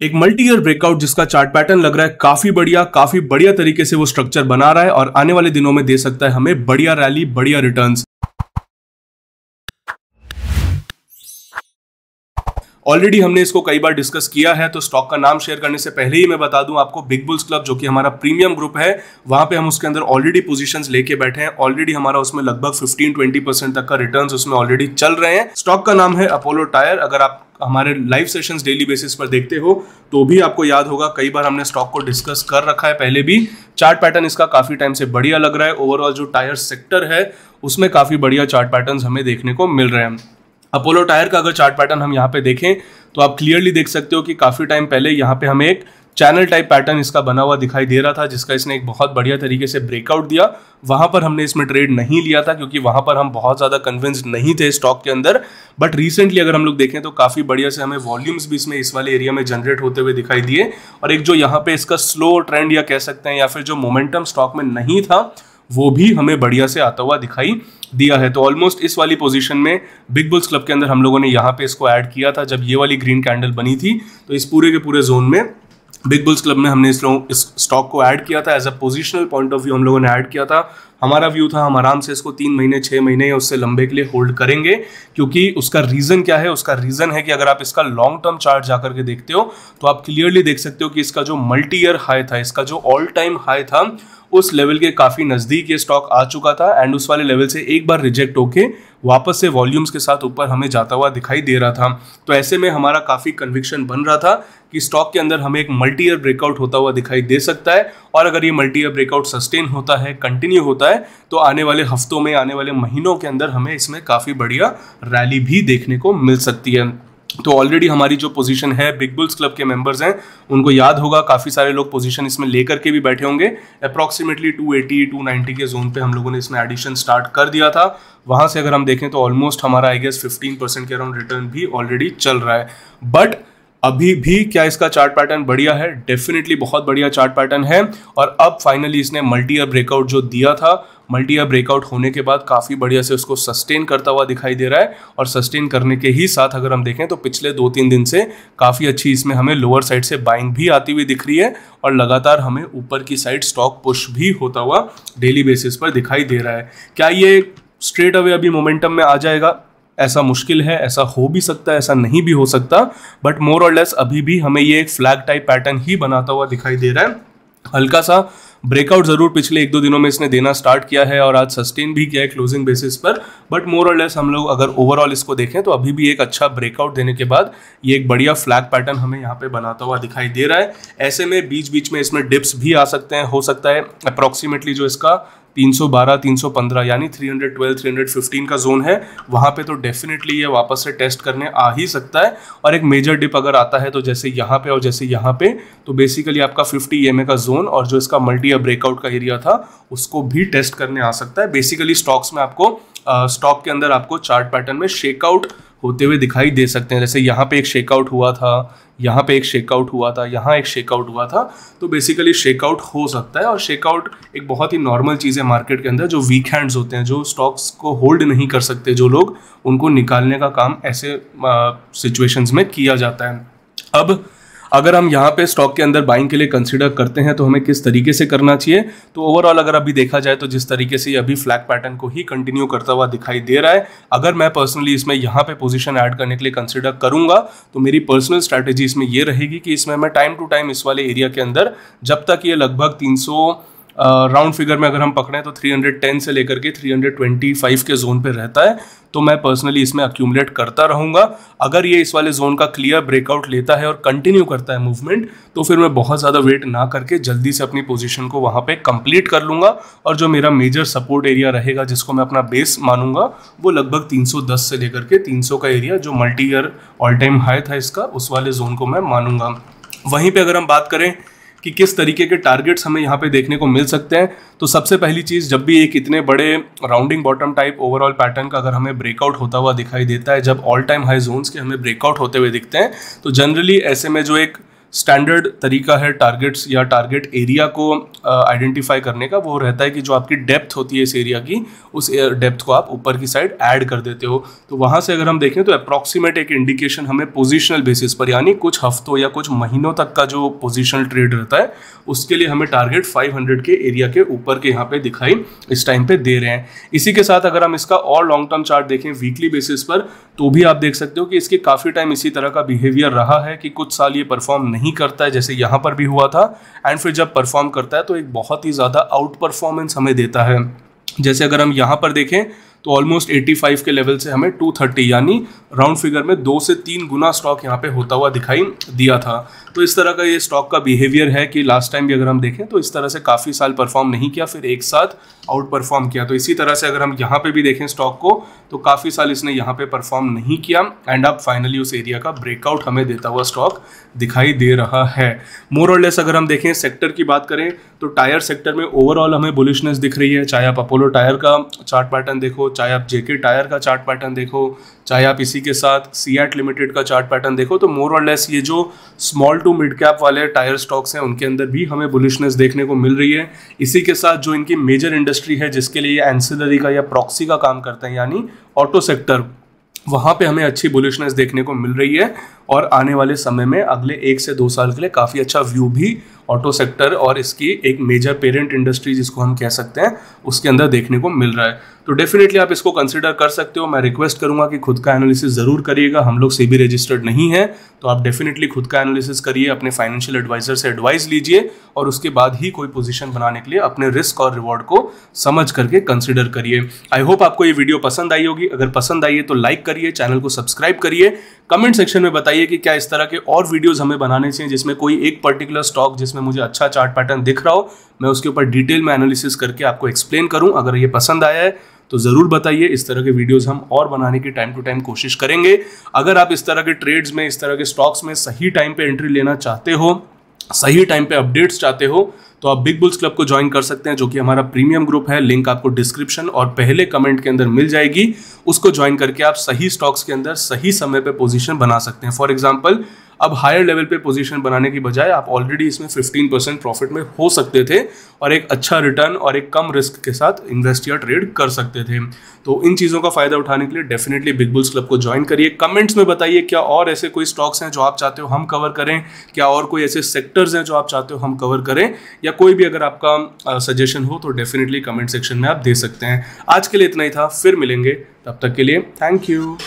एक multi year breakout जिसका chart pattern लग रहा है काफी बढ़िया तरीके से वो स्ट्रक्चर बना रहा है और आने वाले दिनों में दे सकता है हमें बढ़िया रैली, बढ़िया रिटर्न्स। ऑलरेडी हमने इसको कई बार डिस्कस किया है, तो स्टॉक का नाम शेयर करने से पहले ही मैं बता दूं आपको, बिग बुल्स क्लब जो कि हमारा प्रीमियम ग्रुप है, वहां पे हम उसके अंदर ऑलरेडी पोजीशंस लेके बैठे हैं। ऑलरेडी हमारा उसमें लगभग 15-20% तक का रिटर्न्स उसमें ऑलरेडी चल रहे हैं। स्टॉक का नाम है अपोलो टायर। अगर आप हमारे लाइव सेशंस डेली बेसिस पर देखते हो तो भी आपको याद होगा, कई बार हमने स्टॉक को डिस्कस कर रखा है पहले भी। चार्ट पैटर्न इसका काफी टाइम से बढ़िया लग रहा है। ओवरऑल जो टायर सेक्टर है उसमें काफी बढ़िया चार्ट पैटर्न्स हमें देखने को मिल रहे हैं। अपोलो टायर का अगर चार्ट पैटर्न हम यहाँ पे देखें तो आप क्लियरली देख सकते हो कि काफी टाइम पहले यहाँ पे हमें एक चैनल टाइप पैटर्न इसका बना हुआ दिखाई दे रहा था, जिसका इसने एक बहुत बढ़िया तरीके से ब्रेकआउट दिया। वहां पर हमने इसमें ट्रेड नहीं लिया था क्योंकि वहां पर हम बहुत ज्यादा कन्विंस्ड नहीं थे स्टॉक के अंदर। बट रिसेंटली अगर हम लोग देखें तो काफी बढ़िया से हमें वॉल्यूम्स भी इसमें इस वाले एरिया में जनरेट होते हुए दिखाई दिए, और एक जो यहाँ पे इसका स्लो ट्रेंड या कह सकते हैं या फिर जो मोमेंटम स्टॉक में नहीं था वो भी हमें बढ़िया से आता हुआ दिखाई दिया है। तो ऑलमोस्ट इस वाली पोजीशन में बिग बुल्स क्लब के अंदर हम लोगों ने यहाँ पे इसको ऐड किया था जब ये वाली ग्रीन कैंडल बनी थी। तो इस पूरे के पूरे जोन में बिग बुल्स क्लब में हमने इस स्टॉक को ऐड किया था। As a positional point of view हम लोगों ने ऐड किया था। हमारा व्यू था हम आराम से इसको 3 महीने 6 महीने या उससे लंबे के लिए होल्ड करेंगे, क्योंकि उसका रीजन क्या है? उसका रीजन है कि अगर आप इसका लॉन्ग टर्म चार्ट जाकर के देखते हो तो आप क्लियरली देख सकते हो कि इसका जो मल्टी ईयर हाई था, इसका जो ऑल टाइम हाई था, उस लेवल के काफी नजदीक ये स्टॉक आ चुका था एंड उस वाले लेवल से एक बार रिजेक्ट होके वापस से वॉल्यूम्स के साथ ऊपर हमें जाता हुआ दिखाई दे रहा था। तो ऐसे में हमारा काफी कन्विक्शन बन रहा था कि स्टॉक के अंदर हमें एक मल्टी ईयर ब्रेकआउट होता हुआ दिखाई दे सकता है, और अगर ये मल्टी ईयर ब्रेकआउट सस्टेन होता है, कंटिन्यू होता है, तो आने वाले हफ्तों में, आने वाले महीनों के अंदर हमें इसमें काफी बढ़िया रैली भी देखने को मिल सकती है। तो ऑलरेडी हमारी जो पोजीशन है, बिग बुल्स क्लब के मेंबर्स हैं उनको याद होगा, काफ़ी सारे लोग पोजीशन इसमें लेकर के भी बैठे होंगे। अप्रॉक्सीमेटली 280-290 के जोन पे हम लोगों ने इसमें एडिशन स्टार्ट कर दिया था। वहां से अगर हम देखें तो ऑलमोस्ट हमारा आई गेस 15% के अराउंड रिटर्न भी ऑलरेडी चल रहा है। बट अभी भी क्या इसका चार्ट पैटर्न बढ़िया है? डेफिनेटली बहुत बढ़िया चार्ट पैटर्न है। और अब फाइनली इसने मल्टी ईयर ब्रेकआउट जो दिया था, मल्टी ईयर ब्रेकआउट होने के बाद काफ़ी बढ़िया से उसको सस्टेन करता हुआ दिखाई दे रहा है। और सस्टेन करने के ही साथ अगर हम देखें तो पिछले 2-3 दिन से काफ़ी अच्छी इसमें हमें लोअर साइड से बाइंग भी आती हुई दिख रही है, और लगातार हमें ऊपर की साइड स्टॉक पुश भी होता हुआ डेली बेसिस पर दिखाई दे रहा है। क्या ये स्ट्रेट अवे अभी मोमेंटम में आ जाएगा? ऐसा मुश्किल है, ऐसा हो भी सकता है, ऐसा नहीं भी हो सकता। बट मोर और लेस अभी भी हमें ये एक फ्लैग टाइप पैटर्न ही बनाता हुआ दिखाई दे रहा है। हल्का सा ब्रेकआउट जरूर पिछले 1-2 दिनों में इसने देना स्टार्ट किया है और आज सस्टेन भी किया है क्लोजिंग बेसिस पर। बट मोर और लेस हम लोग अगर ओवरऑल इसको देखें तो अभी भी एक अच्छा ब्रेकआउट देने के बाद ये एक बढ़िया फ्लैग पैटर्न हमें यहाँ पे बनाता हुआ दिखाई दे रहा है। ऐसे में बीच बीच में इसमें डिप्स भी आ सकते हैं, हो सकता है अप्रॉक्सीमेटली जो इसका 312-315 यानी 312-315 का जोन है, वहां पे तो डेफिनेटली ये वापस से टेस्ट करने आ ही सकता है। और एक मेजर डिप अगर आता है तो जैसे यहाँ पे और जैसे यहाँ पे, तो बेसिकली आपका 50 EMA का जोन और जो इसका मल्टी ईयर ब्रेकआउट का एरिया था उसको भी टेस्ट करने आ सकता है। बेसिकली स्टॉक्स में आपको स्टॉक के अंदर आपको चार्ट पैटर्न में शेकआउट होते हुए दिखाई दे सकते हैं। जैसे यहाँ पे एक शेकआउट हुआ था, यहाँ पे एक शेकआउट हुआ था, यहाँ एक शेकआउट हुआ था। तो बेसिकली शेकआउट हो सकता है, और शेकआउट एक बहुत ही नॉर्मल चीज़ है मार्केट के अंदर। जो वीक हैंड्स होते हैं, जो स्टॉक्स को होल्ड नहीं कर सकते जो लोग, उनको निकालने का काम ऐसे सिचुएशंस में किया जाता है। अब अगर हम यहाँ पे स्टॉक के अंदर बाइंग के लिए कंसीडर करते हैं तो हमें किस तरीके से करना चाहिए? तो ओवरऑल अगर अभी देखा जाए तो जिस तरीके से ये अभी फ्लैग पैटर्न को ही कंटिन्यू करता हुआ दिखाई दे रहा है, अगर मैं पर्सनली इसमें यहाँ पे पोजीशन ऐड करने के लिए कंसीडर करूंगा तो मेरी पर्सनल स्ट्रैटेजी इसमें ये रहेगी कि इसमें मैं टाइम टू टाइम इस वाले एरिया के अंदर, जब तक ये लगभग 300 राउंड फिगर में अगर हम पकड़ें तो 310 से लेकर के 325 के जोन पे रहता है, तो मैं पर्सनली इसमें अक्यूमुलेट करता रहूंगा। अगर ये इस वाले जोन का क्लियर ब्रेकआउट लेता है और कंटिन्यू करता है मूवमेंट, तो फिर मैं बहुत ज़्यादा वेट ना करके जल्दी से अपनी पोजीशन को वहाँ पे कंप्लीट कर लूँगा। और जो मेरा मेजर सपोर्ट एरिया रहेगा, जिसको मैं अपना बेस मानूंगा, वो लगभग 310 से लेकर के 300 का एरिया, जो multi year all time high था इसका, उस वाले जोन को मैं मानूंगा। वहीं पर अगर हम बात करें कि किस तरीके के टारगेट्स हमें यहाँ पे देखने को मिल सकते हैं, तो सबसे पहली चीज़, जब भी एक इतने बड़े rounding bottom type overall pattern का अगर हमें ब्रेकआउट होता हुआ दिखाई देता है, जब ऑल टाइम हाई जोन्स के हमें ब्रेकआउट होते हुए दिखते हैं, तो जनरली ऐसे में जो एक स्टैंडर्ड तरीका है टारगेट्स या टारगेट एरिया को आइडेंटिफाई करने का, वो रहता है कि जो आपकी डेप्थ होती है इस एरिया की, उस डेप्थ को आप ऊपर की साइड ऐड कर देते हो। तो वहाँ से अगर हम देखें तो अप्रॉक्सीमेट एक इंडिकेशन हमें पोजिशनल बेसिस पर, यानी कुछ हफ्तों या कुछ महीनों तक का जो पोजिशनल ट्रेड रहता है उसके लिए हमें टारगेट 500 के एरिया के ऊपर के यहाँ पे दिखाई इस टाइम पे दे रहे हैं। इसी के साथ अगर हम इसका और लॉन्ग टर्म चार्ट देखें वीकली बेसिस पर, तो भी आप देख सकते हो कि इसके काफ़ी टाइम इसी तरह का बिहेवियर रहा है कि कुछ साल ये परफॉर्म नहीं करता है, जैसे यहाँ पर भी हुआ था, एंड फिर जब परफॉर्म करता है तो एक बहुत ही ज़्यादा आउट परफॉर्मेंस हमें देता है। जैसे अगर हम यहाँ पर देखें तो ऑलमोस्ट 85 के लेवल से हमें 230 यानी राउंड फिगर में 2 से 3 गुना स्टॉक यहाँ पे होता हुआ दिखाई दिया था। तो इस तरह का ये स्टॉक का बिहेवियर है कि लास्ट टाइम भी अगर हम देखें तो इस तरह से काफ़ी साल परफॉर्म नहीं किया, फिर एक साथ आउट परफॉर्म किया। तो इसी तरह से अगर हम यहाँ पे भी देखें स्टॉक को तो काफ़ी साल इसने यहाँ पे परफॉर्म नहीं किया, एंड अब फाइनली उस एरिया का ब्रेकआउट हमें देता हुआ स्टॉक दिखाई दे रहा है। मोर और लेस अगर हम देखें सेक्टर की बात करें तो टायर सेक्टर में ओवरऑल हमें बुलिशनेस दिख रही है, चाहे आप अपोलो टायर का चार्ट पैटर्न देखो, चाहे आप जेके टायर का चार्ट पैटर्न देखो, चाहे आप इसी के साथ सीएट लिमिटेड का चार्ट पैटर्न देखो, तो मोर और लेस ये जो स्मॉल टू मिड कैप वाले टायर स्टॉक्स हैं उनके अंदर भी हमें बुलिशनेस देखने को मिल रही है। इसी के साथ जो इनकी मेजर इंडस्ट्री है जिसके लिए एंसिलरी का या प्रॉक्सी का काम करते हैं यानी ऑटो सेक्टर, वहाँ पे हमें अच्छी बुलिशनेस देखने को मिल रही है, और आने वाले समय में अगले 1 से 2 साल के लिए काफ़ी अच्छा व्यू भी ऑटो सेक्टर और इसकी एक मेजर पेरेंट इंडस्ट्री जिसको हम कह सकते हैं उसके अंदर देखने को मिल रहा है। तो डेफिनेटली आप इसको कंसिडर कर सकते हो। मैं रिक्वेस्ट करूंगा कि खुद का एनालिसिस ज़रूर करिएगा, हम लोग सेबी रजिस्टर्ड नहीं है, तो आप डेफिनेटली खुद का एनालिसिस करिए, अपने फाइनेंशियल एडवाइजर से एडवाइस लीजिए, और उसके बाद ही कोई पोजीशन बनाने के लिए अपने रिस्क और रिवॉर्ड को समझ करके कंसिडर करिए। आई होप आपको ये वीडियो पसंद आई होगी। अगर पसंद आई है तो लाइक करिए, चैनल को सब्सक्राइब करिए, कमेंट सेक्शन में बताइए कि क्या इस तरह के और वीडियोस हमें बनाने चाहिए जिसमें कोई एक पर्टिकुलर स्टॉक जिसमें मुझे अच्छा चार्ट पैटर्न दिख रहा हो, मैं उसके ऊपर डिटेल में एनालिसिस करके आपको एक्सप्लेन करूं। अगर ये पसंद आया है तो ज़रूर बताइए, इस तरह के वीडियोस हम और बनाने की टाइम टू टाइम कोशिश करेंगे। अगर आप इस तरह के ट्रेड्स में, इस तरह के स्टॉक्स में सही टाइम पे एंट्री लेना चाहते हो, सही टाइम पे अपडेट्स चाहते हो, तो आप बिग बुल्स क्लब को ज्वाइन कर सकते हैं, जो कि हमारा प्रीमियम ग्रुप है। लिंक आपको डिस्क्रिप्शन और पहले कमेंट के अंदर मिल जाएगी। उसको ज्वाइन करके आप सही स्टॉक्स के अंदर सही समय पे पोजीशन बना सकते हैं। फॉर एग्जांपल, अब हायर लेवल पे पोजीशन बनाने की बजाय आप ऑलरेडी इसमें 15% प्रॉफिट में हो सकते थे और एक अच्छा रिटर्न और एक कम रिस्क के साथ इन्वेस्ट या ट्रेड कर सकते थे। तो इन चीज़ों का फायदा उठाने के लिए डेफिनेटली बिग बुल्स क्लब को ज्वाइन करिए। कमेंट्स में बताइए क्या और ऐसे कोई स्टॉक्स हैं जो आप चाहते हो हम कवर करें, क्या और कोई ऐसे सेक्टर्स हैं जो आप चाहते हो हम कवर करें, या कोई भी अगर आपका सजेशन हो तो डेफिनेटली कमेंट सेक्शन में आप दे सकते हैं। आज के लिए इतना ही था, फिर मिलेंगे, तब तक के लिए थैंक यू।